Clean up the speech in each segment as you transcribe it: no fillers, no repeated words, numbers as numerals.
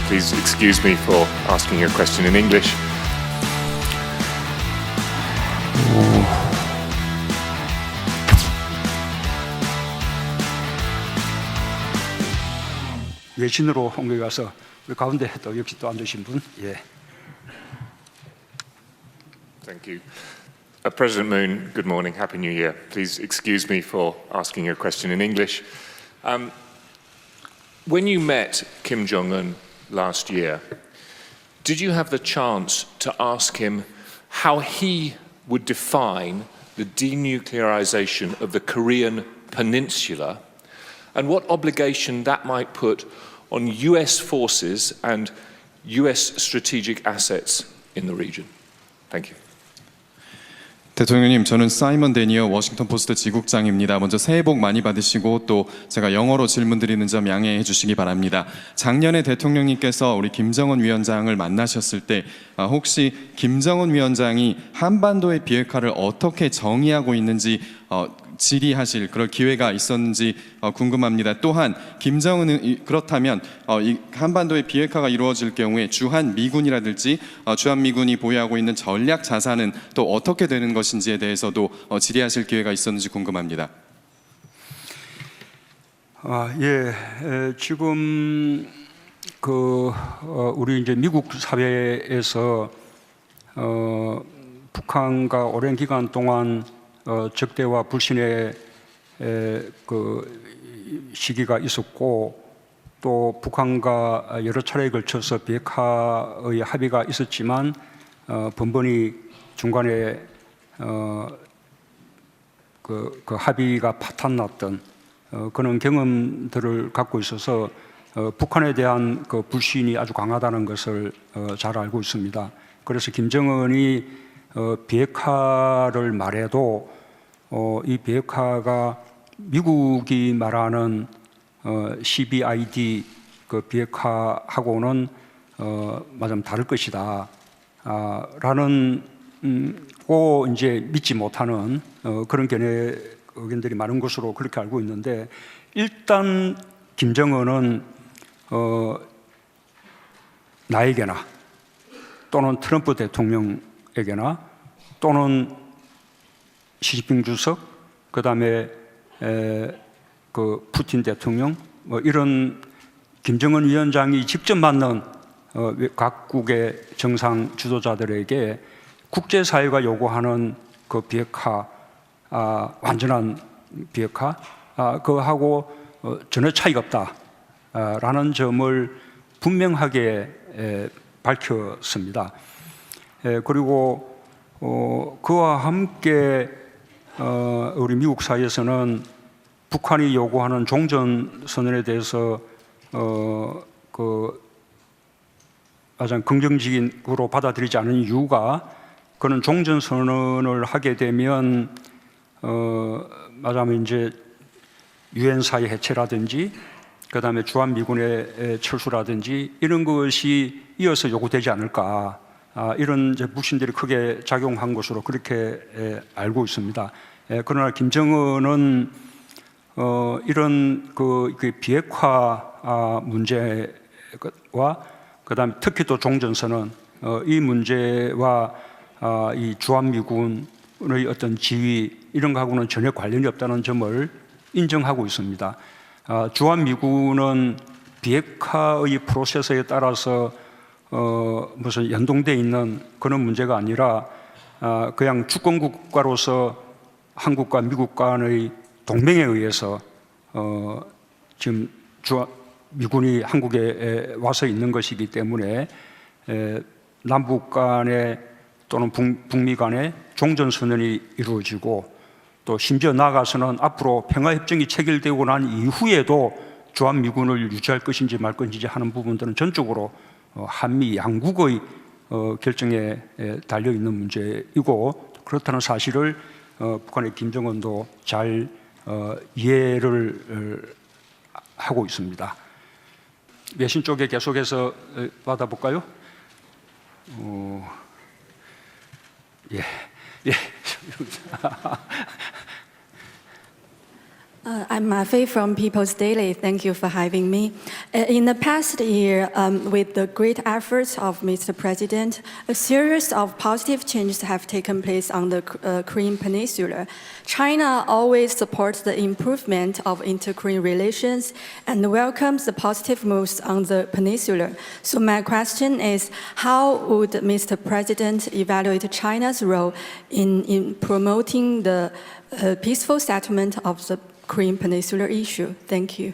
Please excuse me for asking you a question in English. 외신으로 옮겨 가서 우리 가운데 또 역시 또 앉으신 분, 예. Thank you. President Moon, good morning. Happy New Year. Please excuse me for asking you a question in English. When you met Kim Jong-un last year, did you have the chance to ask him how he would define the denuclearization of the Korean Peninsula and what obligation that might put on US forces and US strategic assets in the region? Thank you. 대통령님, 저는 사이먼 데니어 워싱턴 포스트 지국장입니다. 먼저 새해 복 많이 받으시고 또 제가 영어로 질문드리는 점 양해해 주시기 바랍니다. 작년에 대통령님께서 우리 김정은 위원장을 만나셨을 때 혹시 김정은 위원장이 한반도의 비핵화를 어떻게 정의하고 있는지 질의하실 그럴 기회가 있었는지 궁금합니다. 또한 김정은은 그렇다면 이 한반도의 비핵화가 이루어질 경우에 주한 미군이라든지 주한 미군이 보유하고 있는 전략 자산은 또 어떻게 되는 것인지에 대해서도 질의하실 기회가 있었는지 궁금합니다. 지금 우리 이제 미국 사회에서 북한과 오랜 기간 동안 적대와 불신의 시기가 있었고 또 북한과 여러 차례에 걸쳐서 비핵화의 합의가 있었지만 번번이 중간에 그 합의가 파탄났던 그런 경험들을 갖고 있어서 북한에 대한 그 불신이 아주 강하다는 것을 잘 알고 있습니다. 그래서 김정은이 비핵화를 말해도 이 비핵화가 미국이 말하는 CBID 그 비핵화하고는 말하자면 다를 것이다 라는 고 이제 믿지 못하는 그런 의견들이 많은 것으로 그렇게 알고 있는데, 일단 김정은은 나에게나 또는 트럼프 대통령에게나 또는 시진핑 주석, 그 다음에 그 푸틴 대통령, 이런 김정은 위원장이 직접 만난 각국의 정상 지도자들에게 국제사회가 요구하는 그 비핵화, 완전한 비핵화, 그하고 전혀 차이가 없다라는 점을 분명하게 밝혔습니다. 그리고 그와 함께 우리 미국 사회에서는 북한이 요구하는 종전선언에 대해서 가장 긍정적으로 받아들이지 않은 이유가, 그는 종전선언을 하게 되면 말하자면 이제 유엔사의 해체라든지 그 다음에 주한미군의 철수라든지 이런 것이 이어서 요구되지 않을까, 이런 이제 불신들이 크게 작용한 것으로 그렇게 알고 있습니다. 그러나 김정은은 이런 그 비핵화 문제와 그다음에 특히 또 종전선언 이 문제와 이 주한미군의 어떤 지위 이런 거하고는 전혀 관련이 없다는 점을 인정하고 있습니다. 주한미군은 비핵화의 프로세스에 따라서 무슨 연동되어 있는 그런 문제가 아니라 그냥 주권국가로서 한국과 미국 간의 동맹에 의해서 지금 미군이 한국에 와서 있는 것이기 때문에 남북 간에 또는 북미 간에 종전선언이 이루어지고 또 심지어 나아가서는 앞으로 평화협정이 체결되고 난 이후에도 주한미군을 유지할 것인지 말 것인지 하는 부분들은 전적으로 한미 양국의 결정에 달려있는 문제이고, 그렇다는 사실을 북한의 김정은도 잘 이해를 하고 있습니다. 외신 쪽에 계속해서 받아볼까요? I'm Fei from People's Daily. Thank you for having me. In the past year, with the great efforts of Mr. President, a series of positive changes have taken place on the Korean Peninsula. China always supports the improvement of inter-Korean relations and welcomes the positive moves on the peninsula. So my question is, how would Mr. President evaluate China's role in promoting the peaceful settlement of the Korean Peninsula issue? Thank you.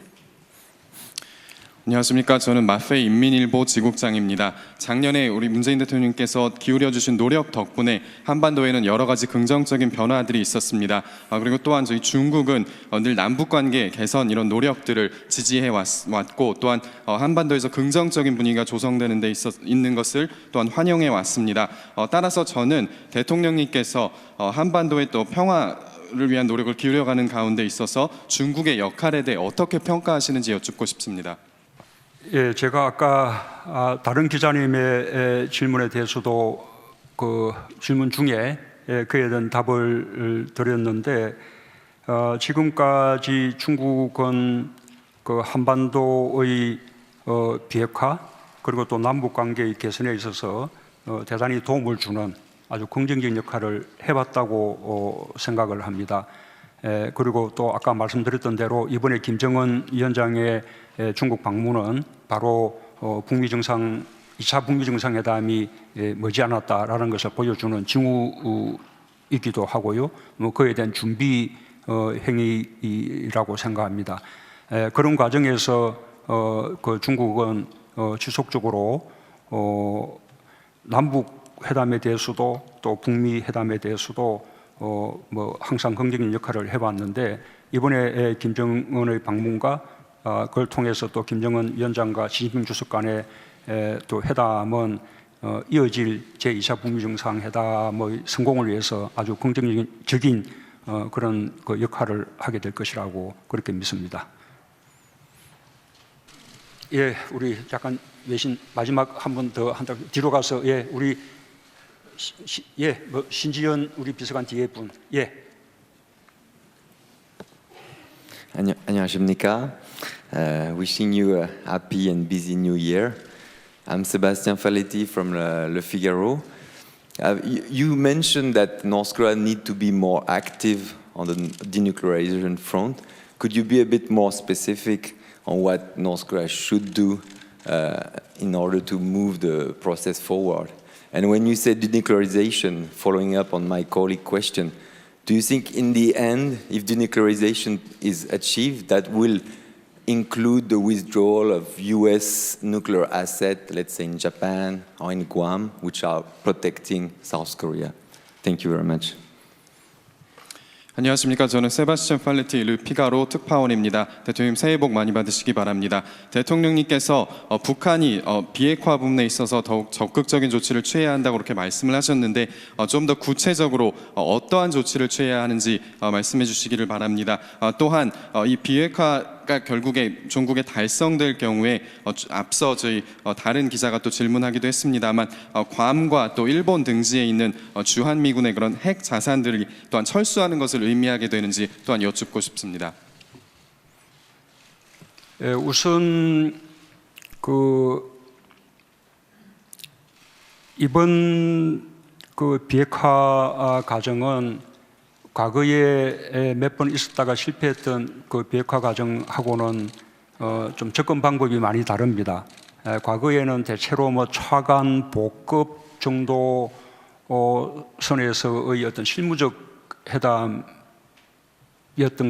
안녕하십니까. 저는 마페이 인민일보 지국장입니다. 작년에 우리 문재인 대통령께서 기울여주신 노력 덕분에 한반도에는 여러 가지 긍정적인 변화들이 있었습니다. 그리고 또한 저희 중국은 늘 남북관계 개선 이런 노력들을 지지해 왔고 또한 한반도에서 긍정적인 분위기가 조성되는 데 있는 것을 또한 환영해 왔습니다. 따라서 저는 대통령님께서 한반도의 또 평화를 위한 노력을 기울여가는 가운데 있어서 중국의 역할에 대해 어떻게 평가하시는지 여쭙고 싶습니다. 예, 제가 아까 다른 기자님의 질문에 대해서도 그 질문 중에 그에 대한 답을 드렸는데 지금까지 중국은 그 한반도의 비핵화 그리고 또 남북 관계의 개선에 있어서 대단히 도움을 주는 아주 긍정적인 역할을 해왔다고 생각을 합니다. 그리고 또 아까 말씀드렸던 대로 이번에 김정은 위원장의 중국 방문은 바로 북미 정상 2차 북미 정상회담이 머지않았다라는 것을 보여주는 징후이기도 하고요. 그에 대한 준비 행위라고 생각합니다. 그런 과정에서 그 중국은 지속적으로 남북 회담에 대해서도 또 북미 회담에 대해서도 항상 긍정적인 역할을 해왔는데 이번에 김정은의 방문과 그걸 통해서 또 김정은 위원장과 시진핑 주석 간의 또 회담은 이어질 제2차 북미 정상회담의 성공을 위해서 아주 긍정적인 그런 그 역할을 하게 될 것이라고 그렇게 믿습니다. 예, 우리 잠깐 외신 마지막 한 번 더 한다 뒤로 가서 예, 우리 신지연 우리 비서관 뒤에 분 예. 안녕하십니까. Wishing you a happy and busy new year. I'm Sébastien Faletti from Le Figaro. You mentioned that North Korea need to be more active on the denuclearization front. Could you be a bit more specific on what North Korea should do in order to move the process forward? And when you said denuclearization, following up on my colleague question, do you think in the end, if denuclearization is achieved, that will include the withdrawal of US nuclear assets, let's say in Japan or in Guam, which are protecting South Korea? Thank you very much. 안녕하십니까. 저는 세바스찬 팔레티 르 피가로 특파원입니다. 대통령님 새해 복 많이 받으시기 바랍니다. 대통령님께서 북한이 비핵화 부분에 있어서 더욱 적극적인 조치를 취해야 한다고 그렇게 말씀을 하셨는데 좀 더 구체적으로 어떠한 조치를 취해야 하는지 말씀해 주시기를 바랍니다. 또한 이 비핵화가 결국에 종국에 달성될 경우에 앞서 저희 다른 기자가 또 질문하기도 했습니다만 괌과 또 일본 등지에 있는 주한미군의 그런 핵 자산들이 또한 철수하는 것을 의미하게 되는지 또한 여쭙고 싶습니다. 우선 이번 비핵화 과정은 과거에 몇 번 있었다가 실패했던 그 비핵화 과정하고는 좀 접근 방법이 많이 다릅니다. 과거에는 대체로 차관 복급 정도 선에서의 어떤 실무적 회담이었던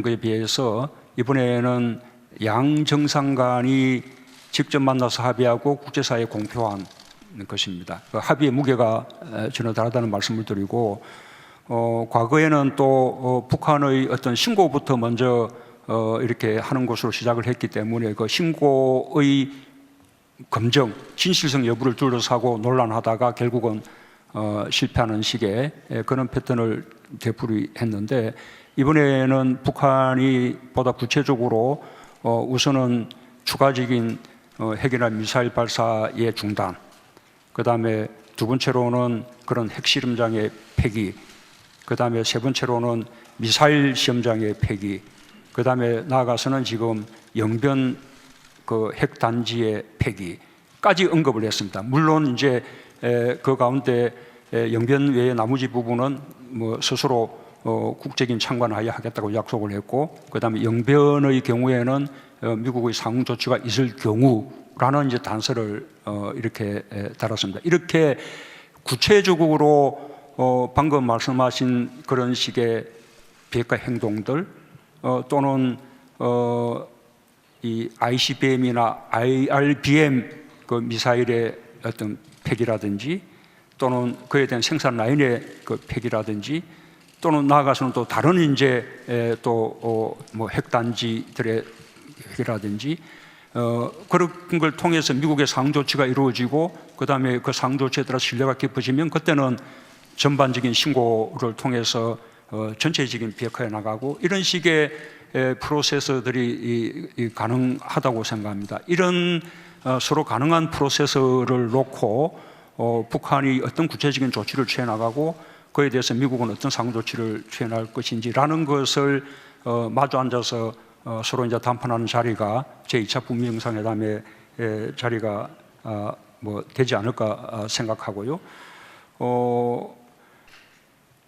것에 비해서 이번에는 양 정상 간이 직접 만나서 합의하고 국제사회에 공표한 것입니다. 그 합의의 무게가 전혀 다르다는 말씀을 드리고 과거에는 또 북한의 어떤 신고부터 먼저 이렇게 하는 것으로 시작을 했기 때문에 그 신고의 검증, 진실성 여부를 둘러싸고 논란하다가 결국은 실패하는 식의 그런 패턴을 되풀이했는데 이번에는 북한이 보다 구체적으로 우선은 추가적인 핵이나 미사일 발사의 중단, 그 다음에 두 번째로는 그런 핵실험장의 폐기, 그 다음에 세 번째로는 미사일 시험장의 폐기, 그다음에 나아가서는 지금 영변 그 핵단지의 폐기까지 언급을 했습니다. 물론 이제 그 가운데 영변 외의 나머지 부분은 뭐 스스로 국적인 참관하여 하겠다고 약속을 했고, 그다음에 영변의 경우에는 미국의 상응 조치가 있을 경우라는 이제 단서를 이렇게 달았습니다. 이렇게 구체적으로 방금 말씀하신 그런 식의 비핵화 행동들 또는 이 ICBM이나 IRBM 그 미사일의 어떤 폐기라든지 또는 그에 대한 생산 라인의 그 폐기라든지 또는 나아가서는 또 다른 이제 또 뭐 핵단지들의 폐기라든지 그런 걸 통해서 미국의 상응 조치가 이루어지고 그다음에 그 상응 조치에 따라 신뢰가 깊어지면 그때는 전반적인 신고를 통해서 전체적인 비핵화에 나가고 이런 식의 프로세서들이 가능하다고 생각합니다. 이런 서로 가능한 프로세서를 놓고 북한이 어떤 구체적인 조치를 취해 나가고 그에 대해서 미국은 어떤 상응 조치를 취해 나갈 것인지라는 것을 마주 앉아서 서로 이제 담판하는 자리가 제2차 북미 정상회담의 자리가 뭐 되지 않을까 생각하고요.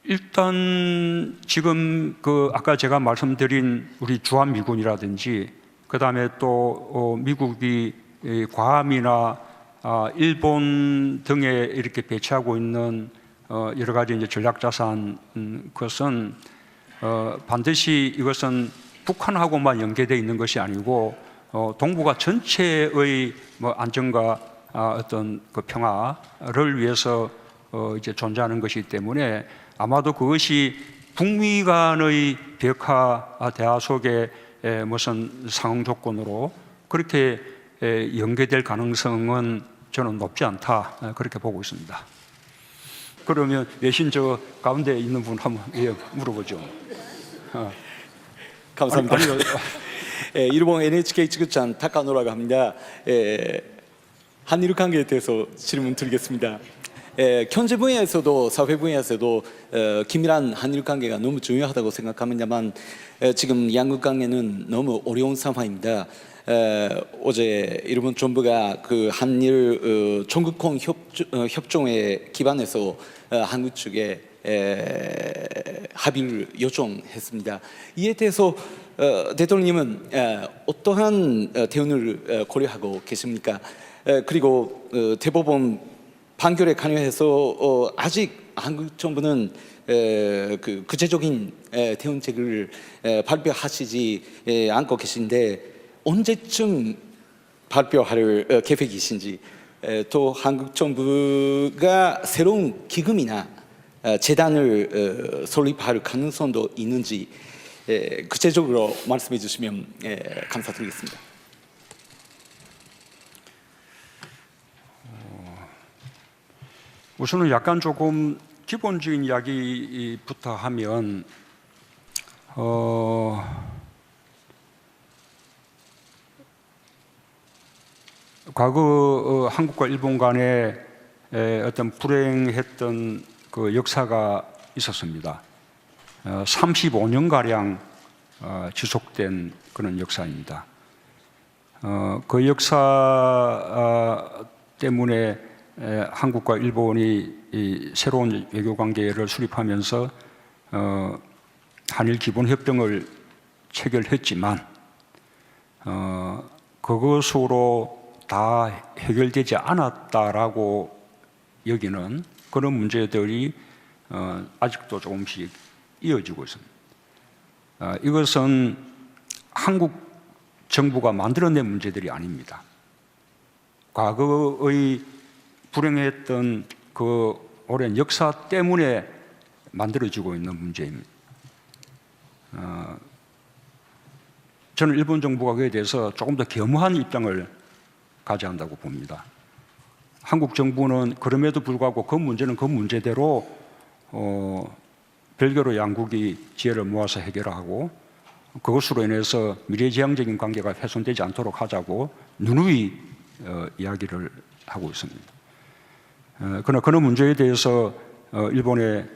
일단 지금 그 아까 제가 말씀드린 우리 주한미군이라든지 그다음에 또 미국이 괌이나 일본 등에 이렇게 배치하고 있는 여러 가지 이제 전략자산 것은 반드시 이것은 북한하고만 연계되어 있는 것이 아니고 동북아 전체의 뭐 안정과 어떤 그 평화를 위해서 이제 존재하는 것이기 때문에 아마도 그것이 북미 간의 비핵화 대화 속에 무슨 상응 조건으로 그렇게 연계될 가능성은 저는 높지 않다 그렇게 보고 있습니다. 그러면 외신 저 가운데 있는 분 한번 물어보죠. 감사합니다. 아니요. 일본 NHK 지구찬 타카노라고 합니다. 한일 관계에 대해서 질문 드리겠습니다. 경제 분야에서도 사회 분야에서도 긴밀한 한일 관계가 너무 중요하다고 생각합니다만 지금 양국 관계는 너무 어려운 상황입니다. 어제 일본 정부가 그 한일 전국권 협정에 기반해서 한국 측에 합의를 요청했습니다. 이에 대해서 대통령님은 어떠한 대응을 고려하고 계십니까? 그리고 대법원 판결에 관여해서 아직 한국 정부는 그 구체적인 대응책을 발표하시지 않고 계신데 언제쯤 발표할 계획이신지, 또 한국 정부가 새로운 기금이나 재단을 설립할 가능성도 있는지 구체적으로 말씀해 주시면 감사드리겠습니다. 우선은 약간 조금 기본적인 이야기부터 하면 과거 한국과 일본 간에 어떤 불행했던 그 역사가 있었습니다. 35년 가량 지속된 그런 역사입니다. 그 역사 때문에 한국과 일본이 이 새로운 외교 관계를 수립하면서 한일 기본 협정을 체결했지만 그것으로 다 해결되지 않았다라고 여기는 그런 문제들이 아직도 조금씩 이어지고 있습니다. 이것은 한국 정부가 만들어낸 문제들이 아닙니다. 과거의 불행했던 그 오랜 역사 때문에 만들어지고 있는 문제입니다. 저는 일본 정부가 그에 대해서 조금 더 겸허한 입장을 가져야 한다고 봅니다. 한국 정부는 그럼에도 불구하고 그 문제는 그 문제대로 별개로 양국이 지혜를 모아서 해결하고 그것으로 인해서 미래지향적인 관계가 훼손되지 않도록 하자고 누누이 이야기를 하고 있습니다. 그러나 그런 문제에 대해서 일본의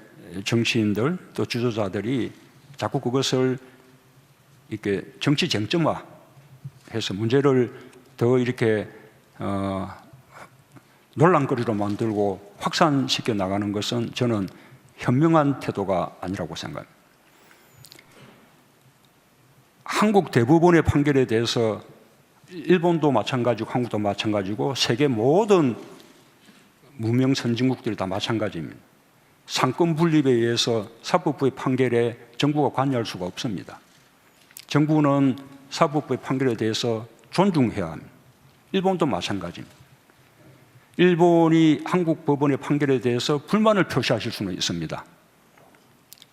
정치인들 또 지도자들이 자꾸 그것을 이렇게 정치 쟁점화해서 문제를 더 이렇게 논란거리로 만들고 확산시켜 나가는 것은 저는 현명한 태도가 아니라고 생각합니다. 한국 대법원의 판결에 대해서 일본도 마찬가지고 한국도 마찬가지고 세계 모든 무명 선진국들이 다 마찬가지입니다. 상권 분립에 의해서 사법부의 판결에 정부가 관여할 수가 없습니다. 정부는 사법부의 판결에 대해서 존중해야 합니다. 일본도 마찬가지입니다. 일본이 한국 법원의 판결에 대해서 불만을 표시하실 수는 있습니다.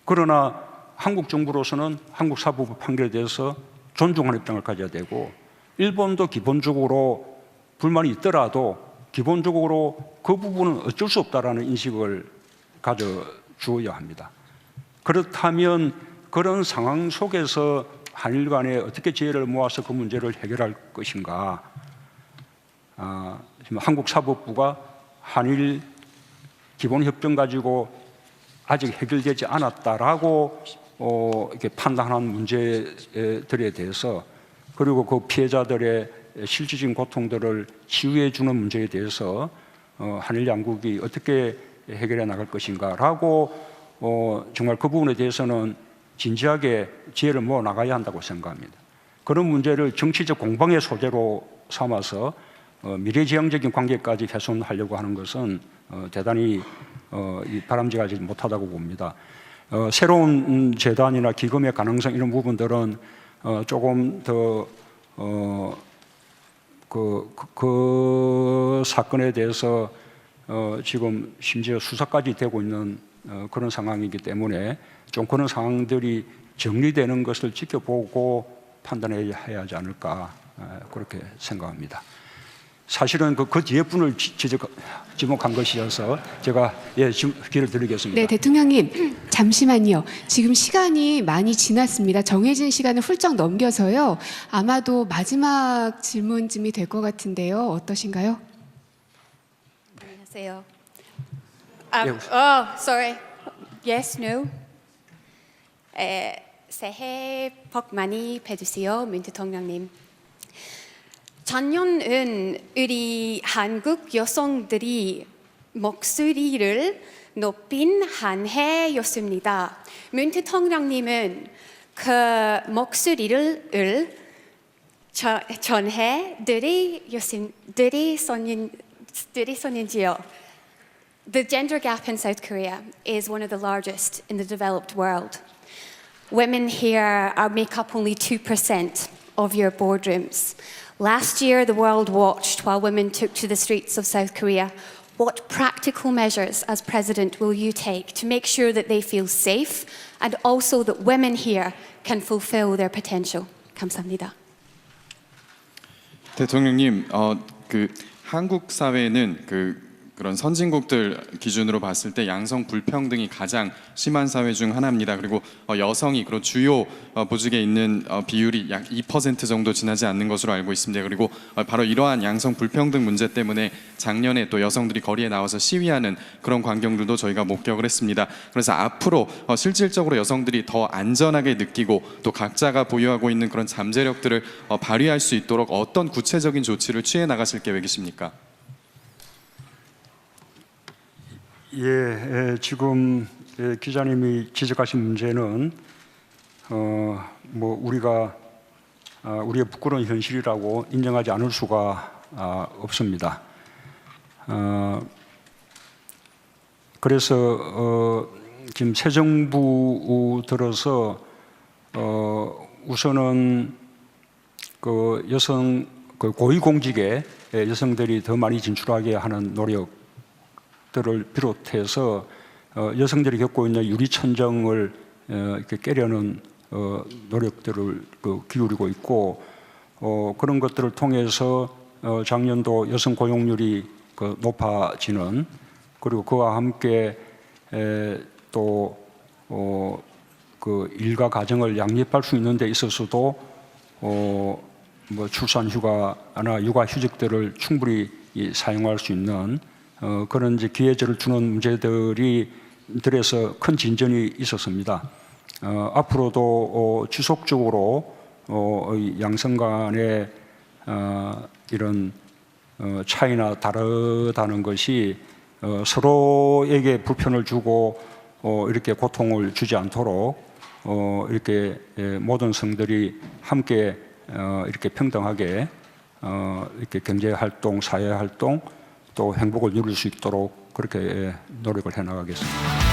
그러나 한국 정부로서는 한국 사법부 판결에 대해서 존중하는 입장을 가져야 되고, 일본도 기본적으로 불만이 있더라도 기본적으로 그 부분은 어쩔 수 없다라는 인식을 가져주어야 합니다. 그렇다면 그런 상황 속에서 한일 간에 어떻게 지혜를 모아서 그 문제를 해결할 것인가? 지금 한국 사법부가 한일 기본협정 가지고 아직 해결되지 않았다라고 이렇게 판단한 문제들에 대해서, 그리고 그 피해자들의 실질적인 고통들을 치유해 주는 문제에 대해서 한일 양국이 어떻게 해결해 나갈 것인가라고 정말 그 부분에 대해서는 진지하게 지혜를 모아 나가야 한다고 생각합니다. 그런 문제를 정치적 공방의 소재로 삼아서 미래지향적인 관계까지 훼손하려고 하는 것은 대단히 바람직하지 못하다고 봅니다. 새로운 재단이나 기금의 가능성 이런 부분들은 조금 더 그 사건에 대해서 지금 심지어 수사까지 되고 있는 그런 상황이기 때문에 좀 그런 상황들이 정리되는 것을 지켜보고 판단해야 하지 않을까, 그렇게 생각합니다. 사실은 그 뒤에 분을 지목한 것이어서 제가 기를 드리겠습니다. 네, 대통령님 잠시만요. 지금 시간이 많이 지났습니다. 정해진 시간을 훌쩍 넘겨서요. 아마도 마지막 질문쯤이 될 것 같은데요. 어떠신가요? 안녕하세요. Yes. Sorry. Yes, no. 새해 복 많이 받으세요, 문 대통령님. 작년은 우리 한국 여성들이 목소리를 높인 한 해였습니다. 문 대통령님은 그 목소리를 전해 드리셨는지요? The gender gap in South Korea is one of the largest in the developed world. Women here make up only 2% of your boardrooms. Last year, the world watched while women took to the streets of South Korea. What practical measures, as President, will you take to make sure that they feel safe and also that women here can fulfill their potential? 감사합니다. 대통령님, 한국 사회는 그런 선진국들 기준으로 봤을 때 양성 불평등이 가장 심한 사회 중 하나입니다. 그리고 여성이 그런 주요 보직에 있는 비율이 약 2% 정도 지나지 않는 것으로 알고 있습니다. 그리고 바로 이러한 양성 불평등 문제 때문에 작년에 또 여성들이 거리에 나와서 시위하는 그런 광경들도 저희가 목격을 했습니다. 그래서 앞으로 실질적으로 여성들이 더 안전하게 느끼고 또 각자가 보유하고 있는 그런 잠재력들을 발휘할 수 있도록 어떤 구체적인 조치를 취해 나가실 계획이십니까? 지금 기자님이 지적하신 문제는 우리의 부끄러운 현실이라고 인정하지 않을 수가 없습니다. 그래서 지금 새 정부 들어서 우선은 여성 고위공직에 여성들이 더 많이 진출하게 하는 노력 들을 비롯해서 여성들이 겪고 있는 유리천정을 이렇게 깨려는 노력들을 기울이고 있고, 그런 것들을 통해서 작년도 여성 고용률이 높아지는, 그리고 그와 함께 또 일과 가정을 양립할 수 있는 데 있어서도 출산 휴가나 육아 휴직들을 충분히 사용할 수 있는 그런 이제 기회들을 주는 문제들에서 큰 진전이 있었습니다. 앞으로도 지속적으로 이 양성 간의 이런 차이나 다르다는 것이 서로에게 불편을 주고 이렇게 고통을 주지 않도록 이렇게 모든 성들이 함께 이렇게 평등하게 이렇게 경제 활동, 사회 활동 또 행복을 누릴 수 있도록 그렇게 노력을 해 나가겠습니다.